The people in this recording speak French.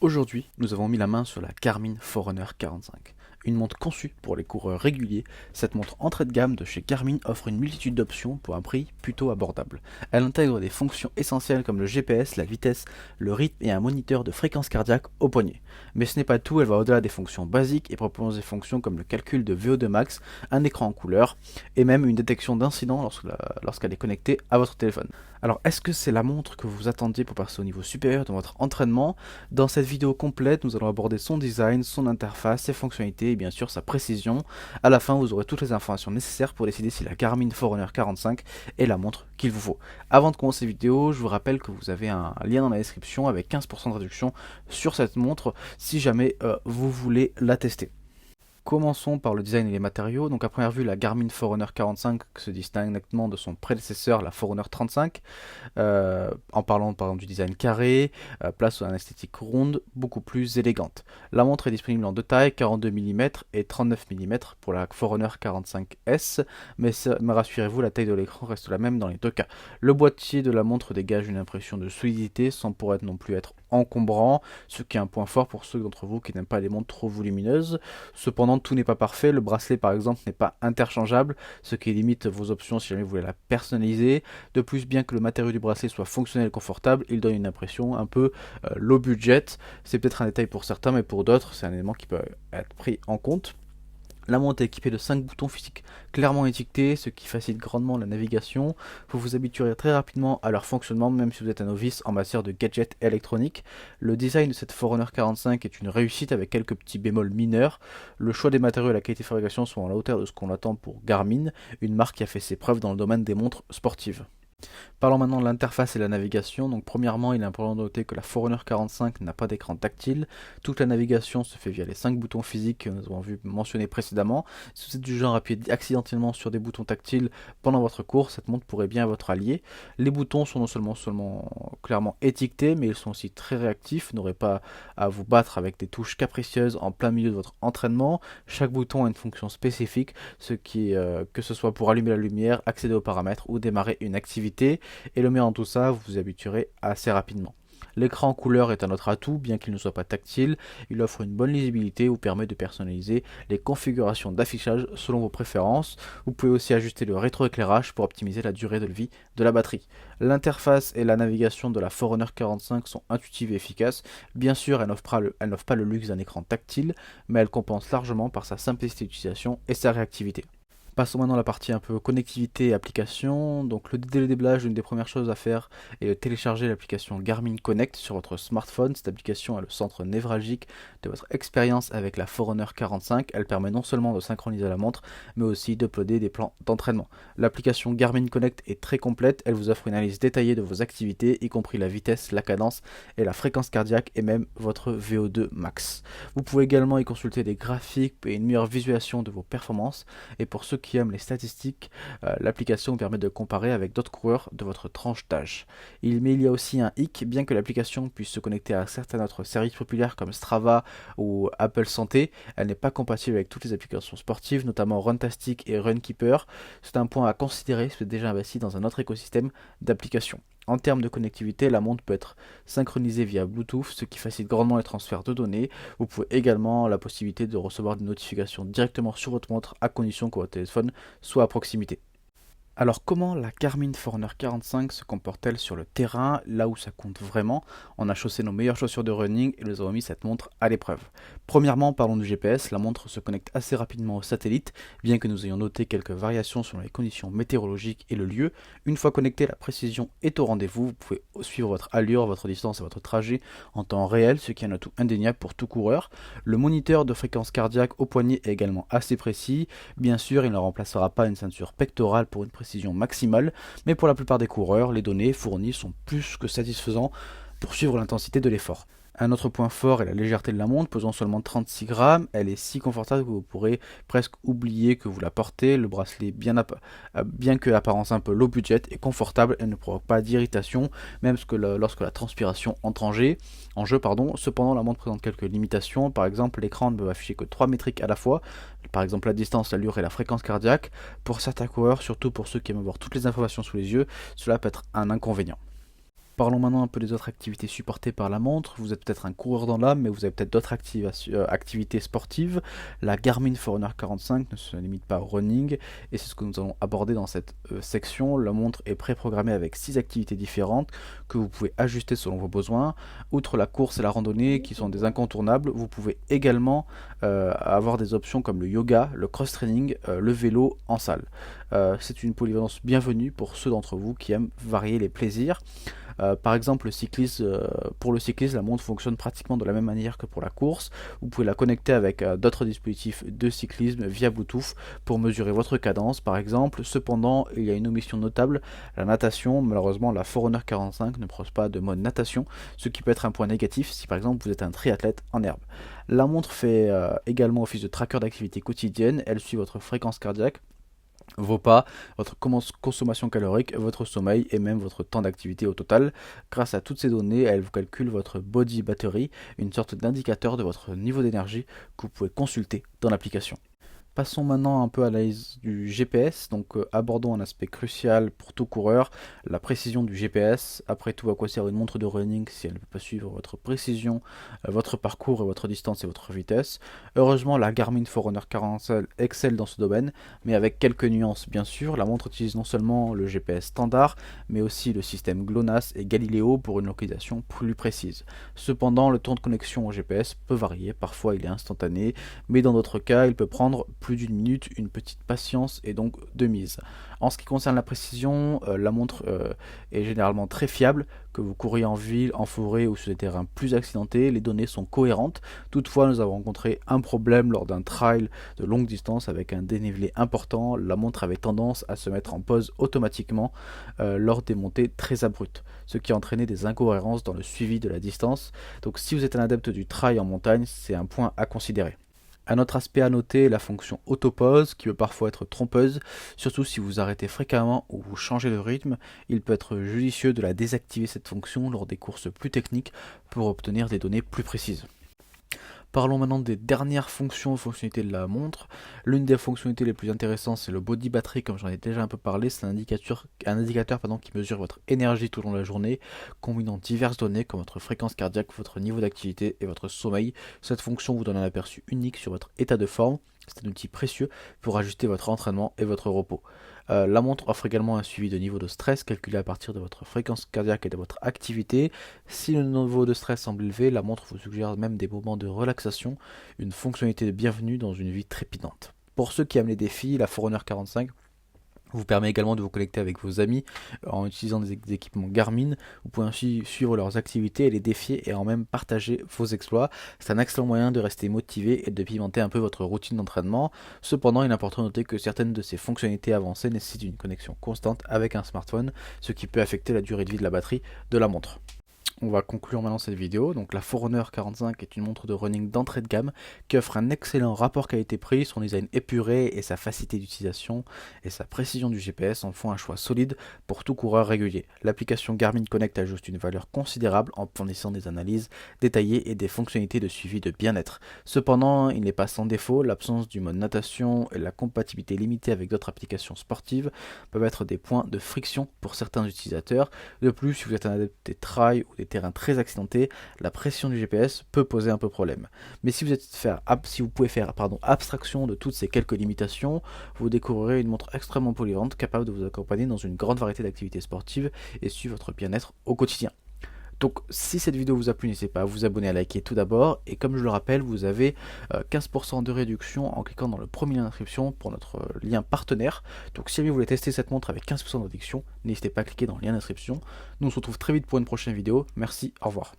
Aujourd'hui, nous avons mis la main sur la Garmin Forerunner 45. Une montre conçue pour les coureurs réguliers, cette montre entrée de gamme de chez Garmin offre une multitude d'options pour un prix plutôt abordable. Elle intègre des fonctions essentielles comme le GPS, la vitesse, le rythme et un moniteur de fréquence cardiaque au poignet. Mais ce n'est pas tout, elle va au-delà des fonctions basiques et propose des fonctions comme le calcul de VO2 max, un écran en couleur et même une détection d'incident lorsqu'elle est connectée à votre téléphone. Alors, est-ce que c'est la montre que vous attendiez pour passer au niveau supérieur dans votre entraînement? Dans cette vidéo complète, nous allons aborder son design, son interface, ses fonctionnalités et bien sûr sa précision. À la fin, vous aurez toutes les informations nécessaires pour décider si la Garmin Forerunner 45 est la montre qu'il vous faut. Avant de commencer cette vidéo, je vous rappelle que vous avez un lien dans la description avec 15% de réduction sur cette montre si jamais vous voulez la tester. Commençons par le design et les matériaux. Donc à première vue, la Garmin Forerunner 45 se distingue nettement de son prédécesseur, la Forerunner 35, en parlant par exemple du design carré, place à une esthétique ronde, beaucoup plus élégante. La montre est disponible en deux tailles, 42 mm et 39 mm pour la Forerunner 45S, mais rassurez-vous, la taille de l'écran reste la même dans les deux cas. Le boîtier de la montre dégage une impression de solidité sans pour être non plus être encombrant, ce qui est un point fort pour ceux d'entre vous qui n'aiment pas les montres trop volumineuses. Cependant, tout n'est pas parfait. Le bracelet, par exemple, n'est pas interchangeable, ce qui limite vos options si jamais vous voulez la personnaliser. De plus, bien que le matériau du bracelet soit fonctionnel et confortable, il donne une impression un peu low budget. C'est peut-être un détail pour certains, mais pour d'autres, c'est un élément qui peut être pris en compte. La montre est équipée de 5 boutons physiques clairement étiquetés, ce qui facilite grandement la navigation. Vous vous habituerez très rapidement à leur fonctionnement, même si vous êtes un novice en matière de gadgets électroniques. Le design de cette Forerunner 45 est une réussite avec quelques petits bémols mineurs. Le choix des matériaux et la qualité de fabrication sont à la hauteur de ce qu'on attend pour Garmin, une marque qui a fait ses preuves dans le domaine des montres sportives. Parlons maintenant de l'interface et la navigation. Donc premièrement, il est important de noter que la Forerunner 45 n'a pas d'écran tactile. Toute la navigation se fait via les 5 boutons physiques que nous avons vu mentionner précédemment. Si vous êtes du genre à appuyer accidentellement sur des boutons tactiles pendant votre course, cette montre pourrait bien être votre allié. Les boutons sont non seulement clairement étiquetés, mais ils sont aussi très réactifs. Vous n'aurez pas à vous battre avec des touches capricieuses en plein milieu de votre entraînement. Chaque bouton a une fonction spécifique, ce qui que ce soit pour allumer la lumière, accéder aux paramètres ou démarrer une activité. Et le meilleur dans tout ça, vous vous habituerez assez rapidement. L'écran en couleur est un autre atout, bien qu'il ne soit pas tactile, il offre une bonne lisibilité et vous permet de personnaliser les configurations d'affichage selon vos préférences. Vous pouvez aussi ajuster le rétroéclairage pour optimiser la durée de vie de la batterie. L'interface et la navigation de la Forerunner 45 sont intuitives et efficaces. Bien sûr, elle n'offre pas le luxe d'un écran tactile, mais elle compense largement par sa simplicité d'utilisation et sa réactivité. Passons maintenant à la partie un peu connectivité et application. Donc le déblage, une des premières choses à faire est de télécharger l'application Garmin Connect sur votre smartphone. Cette application est le centre névralgique de votre expérience avec la Forerunner 45. Elle permet non seulement de synchroniser la montre, mais aussi d'uploader des plans d'entraînement. L'application Garmin Connect est très complète. Elle vous offre une analyse détaillée de vos activités, y compris la vitesse, la cadence et la fréquence cardiaque et même votre VO2 max. Vous pouvez également y consulter des graphiques et une meilleure visualisation de vos performances. Et pour ceux qui aiment les statistiques, l'application vous permet de comparer avec d'autres coureurs de votre tranche d'âge. Mais il y a aussi un hic, bien que l'application puisse se connecter à certains autres services populaires comme Strava ou Apple Santé, elle n'est pas compatible avec toutes les applications sportives, notamment Runtastic et Runkeeper. C'est un point à considérer si vous êtes déjà investi dans un autre écosystème d'applications. En termes de connectivité, la montre peut être synchronisée via Bluetooth, ce qui facilite grandement les transferts de données. Vous pouvez également la possibilité de recevoir des notifications directement sur votre montre à condition que votre téléphone soit à proximité. Alors comment la Garmin Forerunner 45 se comporte-t-elle sur le terrain, là où ça compte vraiment? On a chaussé nos meilleures chaussures de running et nous avons mis cette montre à l'épreuve. Premièrement, parlons du GPS, la montre se connecte assez rapidement au satellite, bien que nous ayons noté quelques variations selon les conditions météorologiques et le lieu. Une fois connecté, la précision est au rendez-vous, vous pouvez suivre votre allure, votre distance et votre trajet en temps réel, ce qui est un atout indéniable pour tout coureur. Le moniteur de fréquence cardiaque au poignet est également assez précis. Bien sûr, il ne remplacera pas une ceinture pectorale pour une précision maximale, mais pour la plupart des coureurs, les données fournies sont plus que satisfaisantes pour suivre l'intensité de l'effort. Un autre point fort est la légèreté de la montre, pesant seulement 36 grammes. Elle est si confortable que vous pourrez presque oublier que vous la portez. Le bracelet, bien que apparence un peu low budget, est confortable et ne provoque pas d'irritation, même lorsque la transpiration entre en jeu. Cependant, la montre présente quelques limitations. Par exemple, l'écran ne peut afficher que 3 métriques à la fois. Par exemple, la distance, l'allure et la fréquence cardiaque. Pour certains coureurs, surtout pour ceux qui aiment avoir toutes les informations sous les yeux, cela peut être un inconvénient. Parlons maintenant un peu des autres activités supportées par la montre. Vous êtes peut-être un coureur dans l'âme, mais vous avez peut-être d'autres activités sportives. La Garmin Forerunner 45 ne se limite pas au running, et c'est ce que nous allons aborder dans cette section. La montre est préprogrammée avec 6 activités différentes que vous pouvez ajuster selon vos besoins. Outre la course et la randonnée, qui sont des incontournables, vous pouvez également avoir des options comme le yoga, le cross-training, le vélo en salle. C'est une polyvalence bienvenue pour ceux d'entre vous qui aiment varier les plaisirs. Par exemple, pour le cyclisme, la montre fonctionne pratiquement de la même manière que pour la course. Vous pouvez la connecter avec d'autres dispositifs de cyclisme via Bluetooth pour mesurer votre cadence, par exemple. Cependant, il y a une omission notable, la natation. Malheureusement, la Forerunner 45 ne propose pas de mode natation, ce qui peut être un point négatif si par exemple vous êtes un triathlète en herbe. La montre fait également office de tracker d'activité quotidienne. Elle suit votre fréquence cardiaque, vos pas, votre consommation calorique, votre sommeil et même votre temps d'activité au total. Grâce à toutes ces données, elle vous calcule votre body battery, une sorte d'indicateur de votre niveau d'énergie que vous pouvez consulter dans l'application. Passons maintenant un peu à l'analyse du GPS, donc abordons un aspect crucial pour tout coureur, la précision du GPS. Après tout, à quoi sert une montre de running si elle ne peut pas suivre votre précision, votre parcours et votre distance et votre vitesse. Heureusement, la Garmin Forerunner 45 excelle dans ce domaine, mais avec quelques nuances bien sûr. La montre utilise non seulement le GPS standard, mais aussi le système GLONASS et Galileo pour une localisation plus précise. Cependant, le temps de connexion au GPS peut varier, parfois il est instantané, mais dans d'autres cas, il peut prendre plus d'une minute, une petite patience et donc de mise. En ce qui concerne la précision, la montre est généralement très fiable, que vous couriez en ville, en forêt ou sur des terrains plus accidentés, les données sont cohérentes. Toutefois, nous avons rencontré un problème lors d'un trail de longue distance avec un dénivelé important. La montre avait tendance à se mettre en pause automatiquement lors des montées très abruptes, ce qui a entraîné des incohérences dans le suivi de la distance. Donc si vous êtes un adepte du trail en montagne, c'est un point à considérer. Un autre aspect à noter est la fonction autopause qui peut parfois être trompeuse, surtout si vous arrêtez fréquemment ou vous changez de rythme. Il peut être judicieux de la désactiver cette fonction lors des courses plus techniques pour obtenir des données plus précises. Parlons maintenant des dernières fonctions et fonctionnalités de la montre. L'une des fonctionnalités les plus intéressantes, c'est le body battery, comme j'en ai déjà un peu parlé. C'est un indicateur qui mesure votre énergie tout au long de la journée, combinant diverses données comme votre fréquence cardiaque, votre niveau d'activité et votre sommeil. Cette fonction vous donne un aperçu unique sur votre état de forme. C'est un outil précieux pour ajuster votre entraînement et votre repos. La montre offre également un suivi de niveau de stress calculé à partir de votre fréquence cardiaque et de votre activité. Si le niveau de stress semble élevé, la montre vous suggère même des moments de relaxation, une fonctionnalité de bienvenue dans une vie trépidante. Pour ceux qui aiment les défis, la Forerunner 45 vous permet également de vous connecter avec vos amis en utilisant des équipements Garmin. Vous pouvez ainsi suivre leurs activités et les défier et en même partager vos exploits. C'est un excellent moyen de rester motivé et de pimenter un peu votre routine d'entraînement. Cependant, il est important de noter que certaines de ces fonctionnalités avancées nécessitent une connexion constante avec un smartphone, ce qui peut affecter la durée de vie de la batterie de la montre. On va conclure maintenant cette vidéo. Donc la Forerunner 45 est une montre de running d'entrée de gamme qui offre un excellent rapport qualité-prix. Son design épuré et sa facilité d'utilisation et sa précision du GPS en font un choix solide pour tout coureur régulier. L'application Garmin Connect ajoute une valeur considérable en fournissant des analyses détaillées et des fonctionnalités de suivi de bien-être. Cependant, il n'est pas sans défaut. L'absence du mode natation et la compatibilité limitée avec d'autres applications sportives peuvent être des points de friction pour certains utilisateurs. De plus, si vous êtes un adepte des trails ou des terrains très accidentés, la pression du GPS peut poser un peu problème. Mais si vous pouvez faire abstraction de toutes ces quelques limitations, vous découvrirez une montre extrêmement polyvalente capable de vous accompagner dans une grande variété d'activités sportives et suivre votre bien-être au quotidien. Donc si cette vidéo vous a plu, n'hésitez pas à vous abonner, à liker tout d'abord, et comme je le rappelle, vous avez 15% de réduction en cliquant dans le premier lien d'inscription pour notre lien partenaire. Donc si vous voulez tester cette montre avec 15% de réduction, n'hésitez pas à cliquer dans le lien d'inscription. Nous on se retrouve très vite pour une prochaine vidéo. Merci, au revoir.